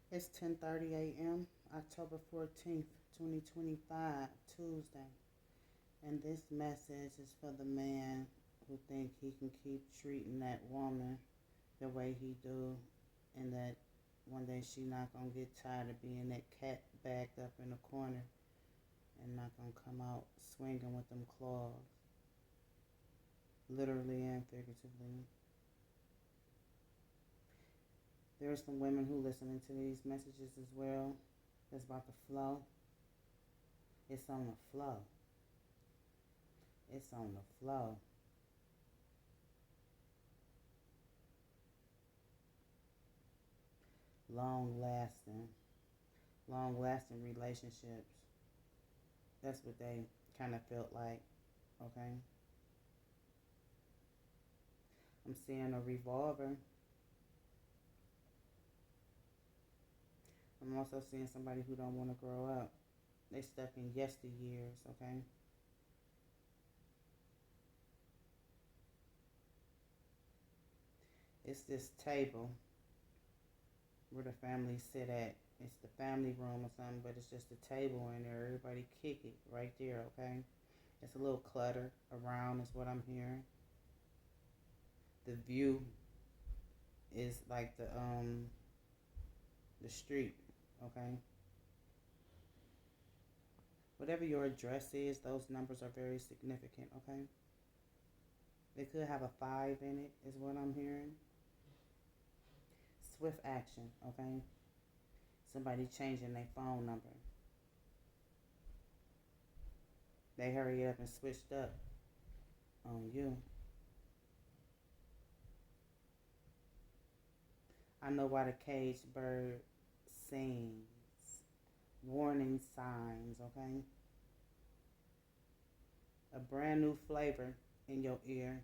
It's 10:30 a.m. October 14th, 2025, Tuesday. And this message is for the man who think he can keep treating that woman the way he do, and that one day she not gonna get tired of being that cat backed up in the corner and not gonna come out swinging with them claws, literally and figuratively. There are some women who listening to these messages as well. That's about the flow. It's on the flow. It's on the flow. Long lasting, long lasting relationships. That's what they kind of felt like. Okay. I'm seeing a revolver. I'm also seeing somebody who don't want to grow up. They stuck in yesteryears. Okay. It's this table where the family sit at. It's the family room or something, but it's just a table in there. Everybody kick it right there, okay? It's a little clutter around is what I'm hearing. The view is like the street, okay? Whatever your address is, those numbers are very significant, okay? They could have a 5 in it, is what I'm hearing. Swift action, okay? Somebody changing their phone number. They hurry up and switched up on you. I know why the caged bird sings. Warning signs, okay? A brand new flavor in your ear.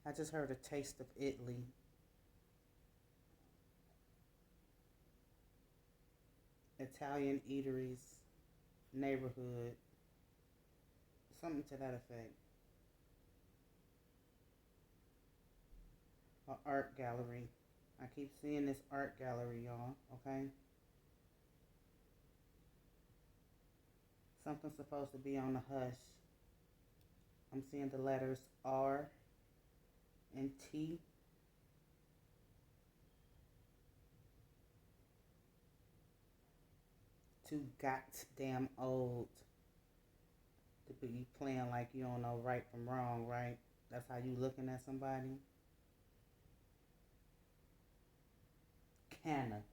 I just heard a taste of Italy. Italian eateries, neighborhood, something to that effect. An art gallery. I keep seeing this art gallery, y'all, okay? Something's supposed to be on the hush. I'm seeing the letters R and T. Too goddamn old to be playing like you don't know right from wrong, right? That's how you looking at somebody. Canna.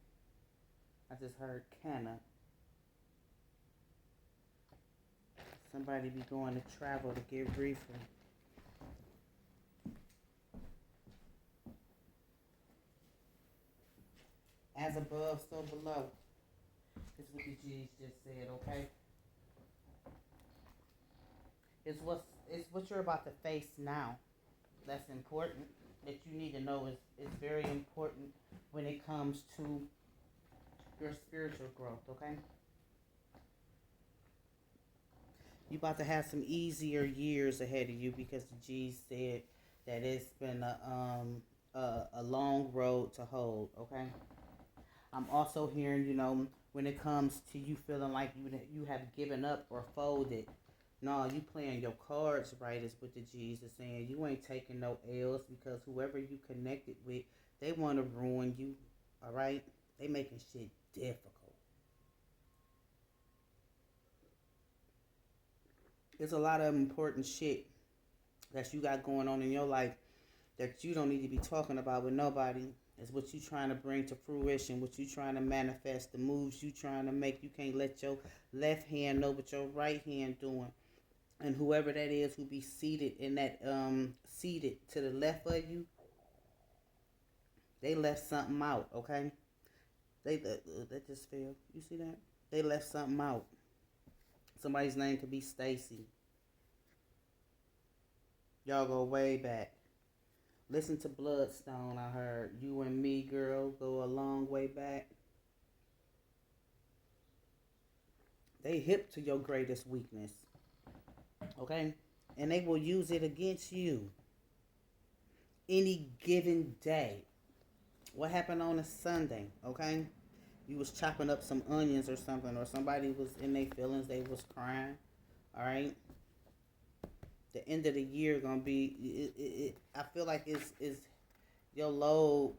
I just heard canna. Somebody be going to travel to get reefer. As above, so below. Is what the G's just said, okay? It's what you're about to face now. That's important. That you need to know is very important when it comes to your spiritual growth, okay? You about to have some easier years ahead of you because the G said that it's been a long road to hold. Okay. I'm also hearing, when it comes to you feeling like you have given up or folded. No, you playing your cards right is what the G's are saying. You ain't taking no L's because whoever you connected with, they want to ruin you. All right, they making shit difficult. There's a lot of important shit that you got going on in your life that you don't need to be talking about with nobody. Is what you trying to bring to fruition, what you trying to manifest, the moves you trying to make. You can't let your left hand know what your right hand doing. And whoever that is who be seated in that seated to the left of you, they left something out, okay? They just feel. You see that? They left something out. Somebody's name could be Stacy. Y'all go way back. Listen to Bloodstone, I heard. You and me, girl, go a long way back. They hip to your greatest weakness. Okay? And they will use it against you any given day. What happened on a Sunday, okay? You was chopping up some onions or something, or somebody was in their feelings, they was crying, all right? The end of the year gonna be, I feel like it's your load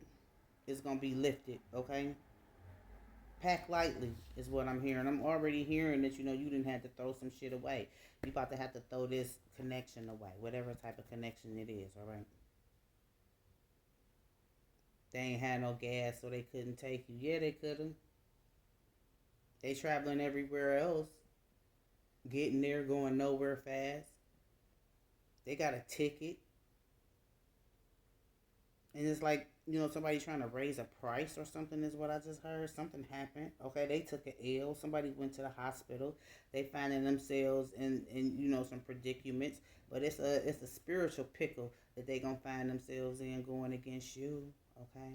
is gonna be lifted, okay? Pack lightly is what I'm hearing. I'm already hearing that you didn't have to throw some shit away. You about to have to throw this connection away, whatever type of connection it is, all right? They ain't had no gas, so they couldn't take you. Yeah, they could've. They traveling everywhere else, getting there, going nowhere fast. They got a ticket, and it's like somebody trying to raise a price or something is what I just heard. Something happened. Okay, they took an L. Somebody went to the hospital. They finding themselves in some predicaments, but it's a spiritual pickle that they gonna find themselves in going against you. Okay.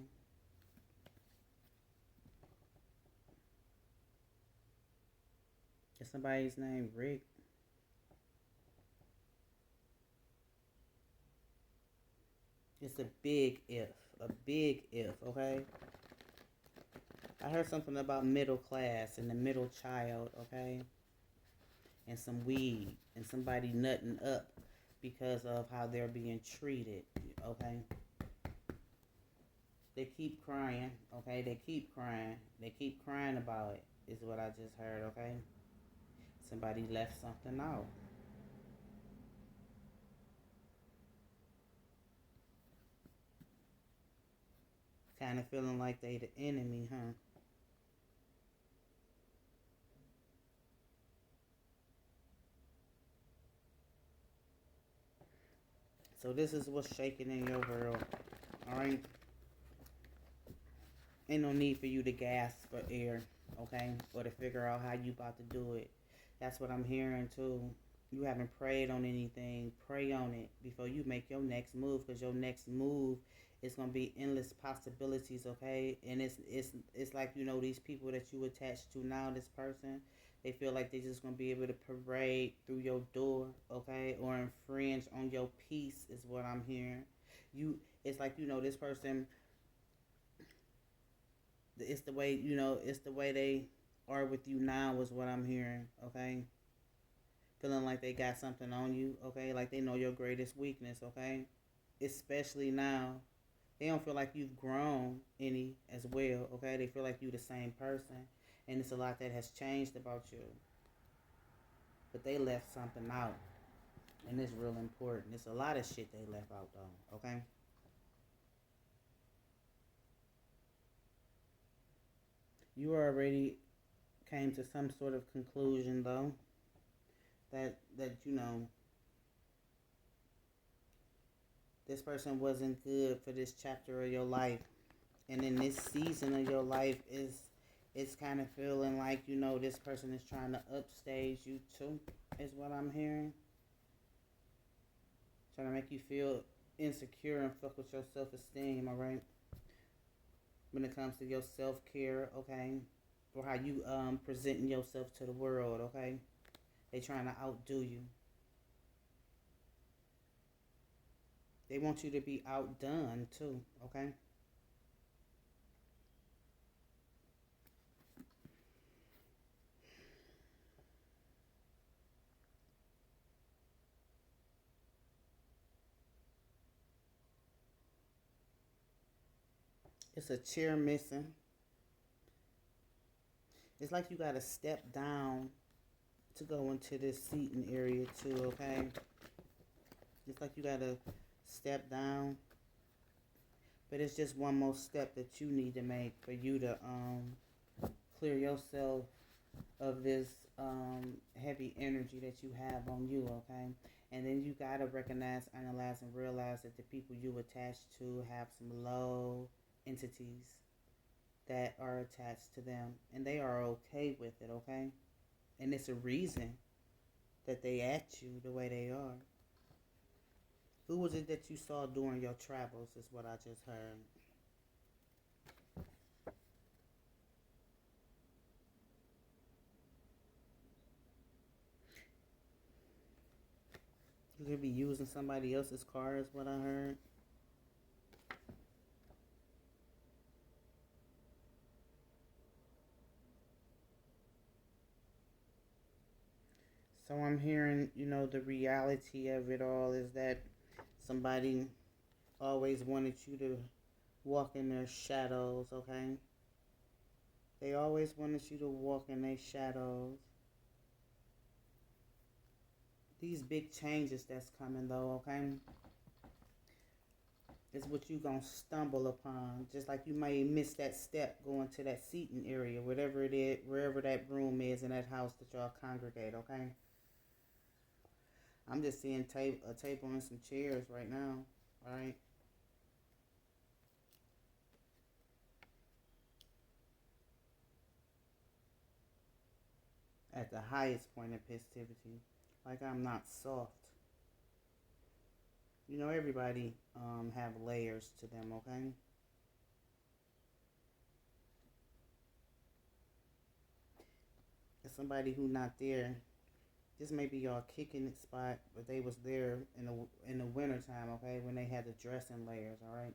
Is somebody's name Rick? It's a big if. A big if, okay? I heard something about middle class and the middle child, okay? And some weed and somebody nutting up because of how they're being treated, okay? They keep crying, okay? They keep crying. They keep crying about it, is what I just heard, okay? Somebody left something out. Kind of feeling like they the enemy, huh? So this is what's shaking in your world, alright? Ain't no need for you to gasp for air, okay? Or to figure out how you about to do it. That's what I'm hearing too. You haven't prayed on anything. Pray on it before you make your next move, because your next move is gonna be endless possibilities, okay? And it's like these people that you attach to now. This person, they feel like they're just gonna be able to parade through your door, okay, or infringe on your peace is what I'm hearing. It's like this person, it's the way they are with you now is what I'm hearing, okay? Feeling like they got something on you, okay? Like they know your greatest weakness, okay? Especially now. They don't feel like you've grown any as well, okay? They feel like you the same person. And it's a lot that has changed about you. But they left something out. And it's real important. It's a lot of shit they left out though, okay? You already came to some sort of conclusion though. That this person wasn't good for this chapter of your life. And in this season of your life it's kind of feeling like this person is trying to upstage you too, is what I'm hearing. Trying to make you feel insecure and fuck with your self-esteem, all right? When it comes to your self-care, okay? Or how you presenting yourself to the world, okay? They trying to outdo you. They want you to be outdone too, okay? It's a chair missing. It's like you gotta step down to go into this seating area too, okay? It's like you gotta step down. But it's just one more step that you need to make for you to clear yourself of this heavy energy that you have on you, okay? And then you gotta recognize, analyze, and realize that the people you attach to have some low entities that are attached to them, and they are okay with it, okay? And it's a reason that they act you the way they are. Who was it that you saw during your travels is what I just heard. You could be using somebody else's car is what I heard. So I'm hearing, the reality of it all is that somebody always wanted you to walk in their shadows, okay? They always wanted you to walk in their shadows. These big changes that's coming though, okay? Is what you gonna stumble upon. Just like you may miss that step going to that seating area, whatever it is, wherever that room is in that house that y'all congregate, okay? I'm just seeing a table and some chairs right now, alright? At the highest point of festivity. Like I'm not soft. Everybody have layers to them, okay? There's somebody who not there. This may be y'all kicking it spot, but they was there in the winter time, okay, when they had the dressing layers, all right.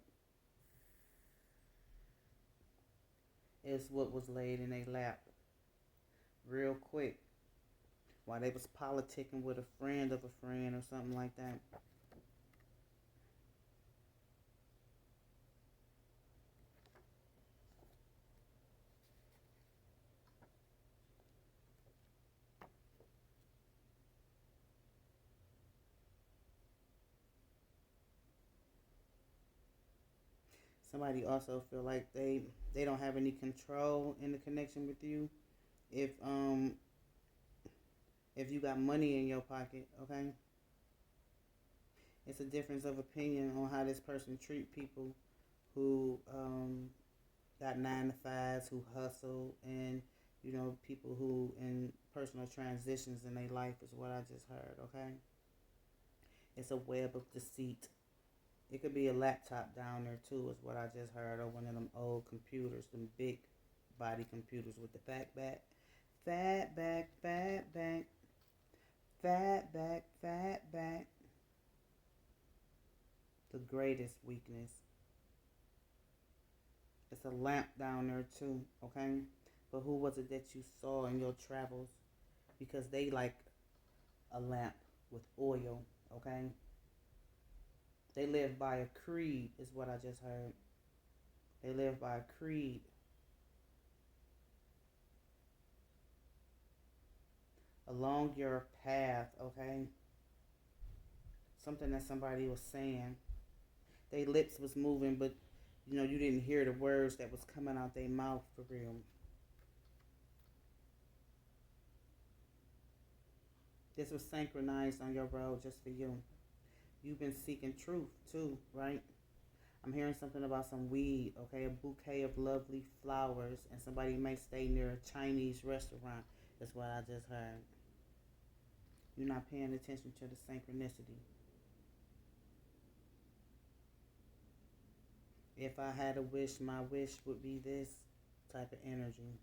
It's what was laid in their lap, real quick, while they was politicking with a friend of a friend or something like that. Somebody also feel like they don't have any control in the connection with you if if you got money in your pocket, okay? It's a difference of opinion on how this person treat people who got 9 to 5s, who hustle, and people who in personal transitions in their life is what I just heard. Okay, it's a web of deceit. It could be a laptop down there too, is what I just heard, or one of them old computers, them big body computers with the fat back, fat back, fat back, fat back. The greatest weakness. It's a lamp down there too, okay? But who was it that you saw in your travels? Because they like a lamp with oil, okay? They live by a creed, is what I just heard. They live by a creed. Along your path, okay? Something that somebody was saying. Their lips was moving, but you didn't hear the words that was coming out their mouth for real. This was synchronized on your road just for you. You've been seeking truth too, right? I'm hearing something about some weed, okay? A bouquet of lovely flowers, and somebody may stay near a Chinese restaurant. That's what I just heard. You're not paying attention to the synchronicity. If I had a wish, my wish would be this type of energy.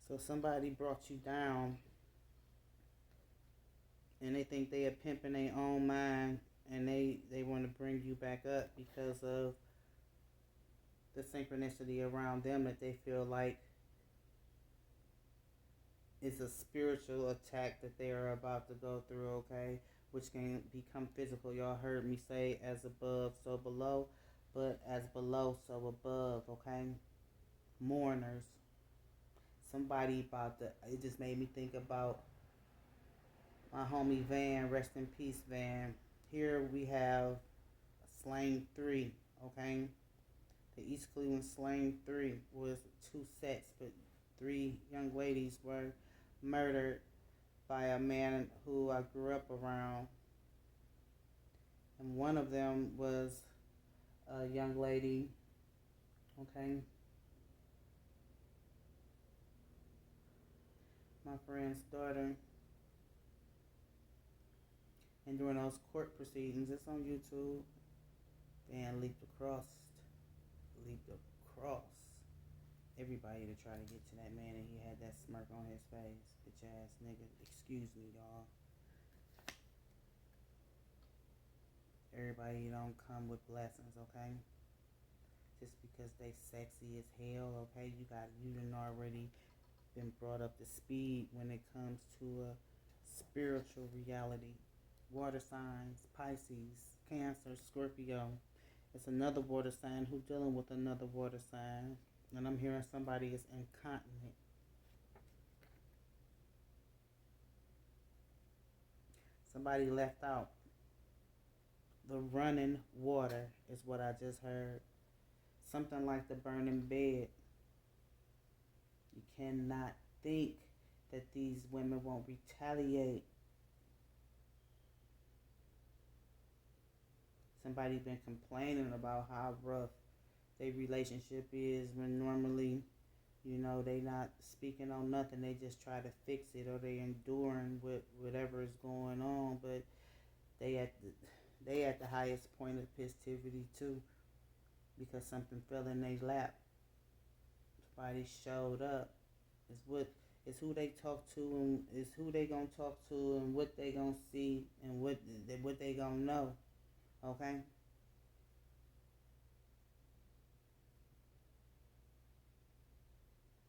So somebody brought you down, and they think they are pimping their own mind, and they want to bring you back up because of the synchronicity around them that they feel like is a spiritual attack that they are about to go through, okay? Which can become physical. Y'all heard me say as above, so below, but as below, so above, okay? Mourners. Somebody about the, it just made me think about my homie Van, rest in peace, Van. Here we have Slang 3, okay? The East Cleveland Slang 3 was 2 sets, but 3 young ladies were murdered by a man who I grew up around. And one of them was a young lady, okay? My friend's daughter. And during those court proceedings, it's on YouTube, Van leaped across everybody to try to get to that man, and he had that smirk on his face. Bitch ass nigga. Excuse me, y'all. Everybody don't come with blessings, okay? just because they sexy as hell, okay? You done already been brought up to speed when it comes to a spiritual reality. Water signs, Pisces, Cancer, Scorpio. It's another water sign who dealing with another water sign. And I'm hearing somebody is incontinent. Somebody left out. The running water is what I just heard. Something like the burning bed. You cannot think that these women won't retaliate. Somebody been complaining about how rough their relationship is when normally, they not speaking on nothing. They just try to fix it, or they enduring with whatever is going on. But they at the they at the highest point of festivity too, because something fell in their lap. Somebody showed up. It's who they talk to, and it's who they gonna talk to, and what they gonna see, and what they gonna know. Okay.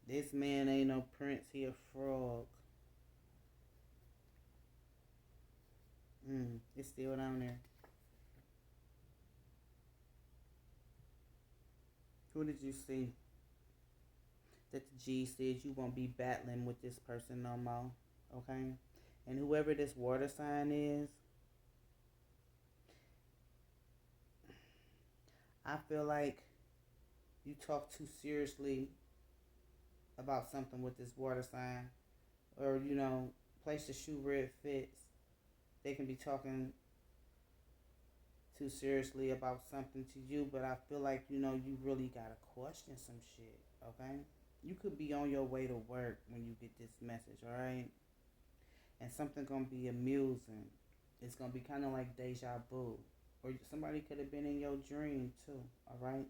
This man ain't no prince. He a frog. It's still down there. Who did you see that the G said you won't be battling with this person no more? Okay. And whoever this water sign is, I feel like you talk too seriously about something with this water sign, or place the shoe where it fits. They can be talking too seriously about something to you, but I feel like you really gotta question some shit. Okay, you could be on your way to work when you get this message. All right, and something gonna be amusing. It's gonna be kind of like deja vu, or somebody could have been in your dream too. All right.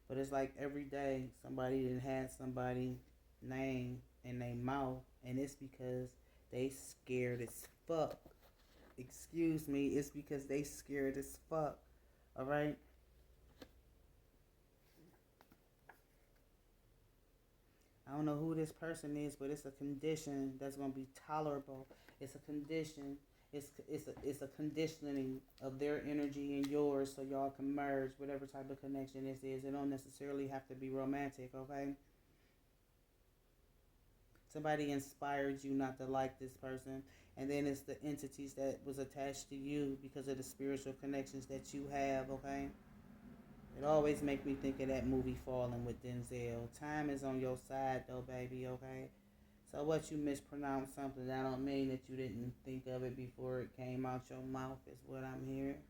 But it's like every day somebody done had somebody name in their mouth, and it's because they scared as fuck. Excuse me, it's because they scared as fuck. All right. I don't know who this person is, but it's a condition that's gonna be tolerable. It's a condition. It's a conditioning of their energy and yours, so y'all can merge whatever type of connection this is. It don't necessarily have to be romantic, okay? Somebody inspired you not to like this person, and then it's the entities that was attached to you because of the spiritual connections that you have, okay? It always make me think of that movie Falling with Denzel. Time is on your side though, baby, okay? So what, you mispronounce something, that don't mean that you didn't think of it before it came out your mouth, is what I'm hearing.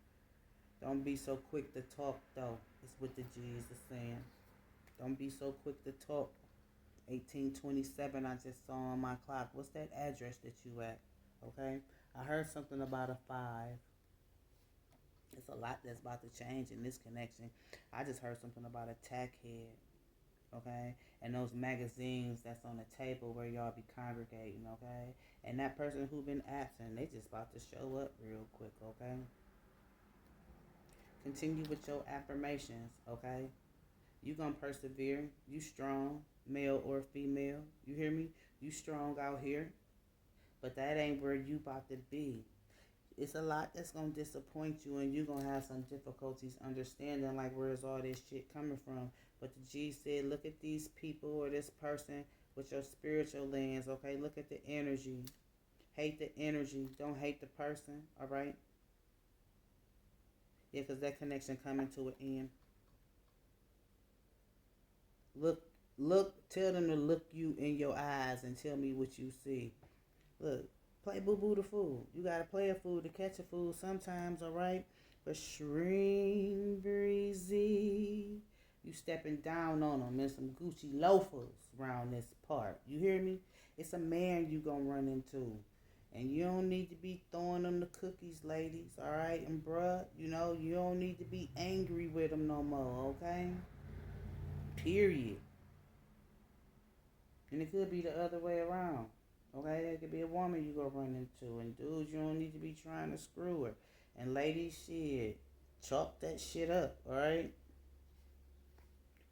Don't be so quick to talk though, is what the G's are saying. Don't be so quick to talk. 1827 I just saw on my clock. What's that address that you at? Okay? I heard something about a 5. It's a lot that's about to change in this connection. I just heard something about a tack head. Okay? And those magazines that's on the table where y'all be congregating, okay? And that person who been absent, they just about to show up real quick, okay? Continue with your affirmations, okay? You gonna persevere. You strong, male or female. You hear me? You strong out here. But that ain't where you about to be. It's a lot that's gonna disappoint you, and you gonna have some difficulties understanding like where's all this shit coming from. But the G said, look at these people or this person with your spiritual lens, okay? Look at the energy. Hate the energy. Don't hate the person, all right? Yeah, because that connection coming to an end. Look, tell them to look you in your eyes and tell me what you see. Look, play boo boo the fool. You gotta play a fool to catch a fool sometimes, alright? But Shreen Breezy, you stepping down on them in some Gucci loafers around this part. You hear me? It's a man you gonna run into. And you don't need to be throwing them the cookies, ladies, alright? And bruh, you don't need to be angry with them no more, okay? Period. And it could be the other way around. Okay, it could be a woman you go run into. And dudes, you don't need to be trying to screw her. And ladies, shit, chalk that shit up, alright?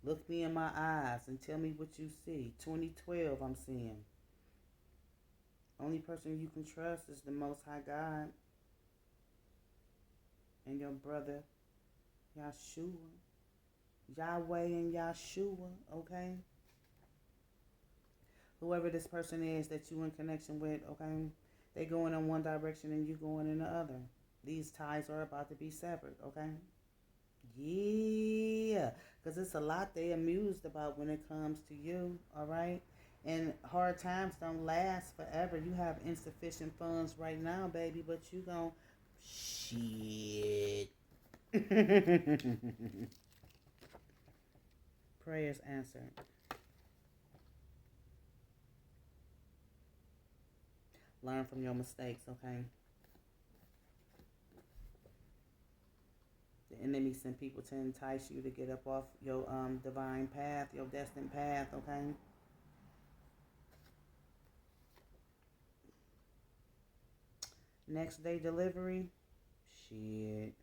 Look me in my eyes and tell me what you see. 2012, I'm seeing. Only person you can trust is the Most High God and your brother Yahshua. Yahweh and Yahshua, okay? Whoever this person is that you in connection with, okay? They going in one direction and you going in the other. These ties are about to be severed, okay? Yeah, because it's a lot they amused about when it comes to you, all right? And hard times don't last forever. You have insufficient funds right now, baby, but you gon' shit. Prayers answered. Learn from your mistakes, okay? The enemy sent people to entice you to get up off your divine path, your destined path, okay? Next day delivery, shit.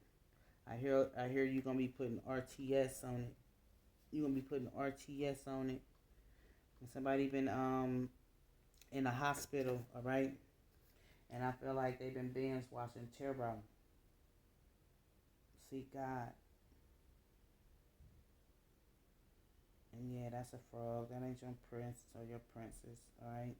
I hear you gonna be putting RTS on it. You gonna be putting RTS on it. And somebody been in a hospital, all right? And I feel like they've been binge watching terror. Seek God. And yeah, that's a frog. That ain't your prince or your princess, all right?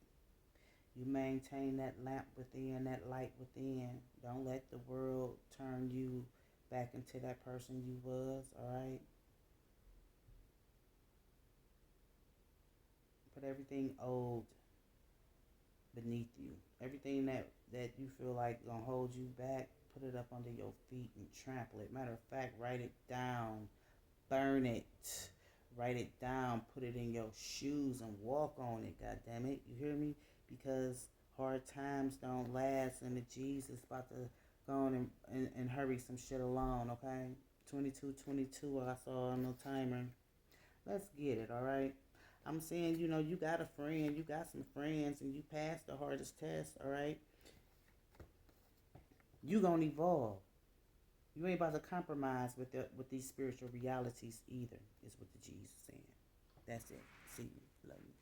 You maintain that lamp within, that light within. Don't let the world turn you back into that person you was, all right? Put everything old beneath you. Everything that you feel like gonna hold you back, put it up under your feet and trample it. Matter of fact, write it down. Burn it. Write it down. Put it in your shoes and walk on it, God damn it. You hear me? Because hard times don't last and the Jesus about to go on and hurry some shit along, okay? 22:22, I saw on no timer. Let's get it, all right? I'm saying, you got a friend, you got some friends, and you passed the hardest test, all right? You gonna evolve. You ain't about to compromise with these spiritual realities either, is what the Jesus saying. That's it. See you. Love you.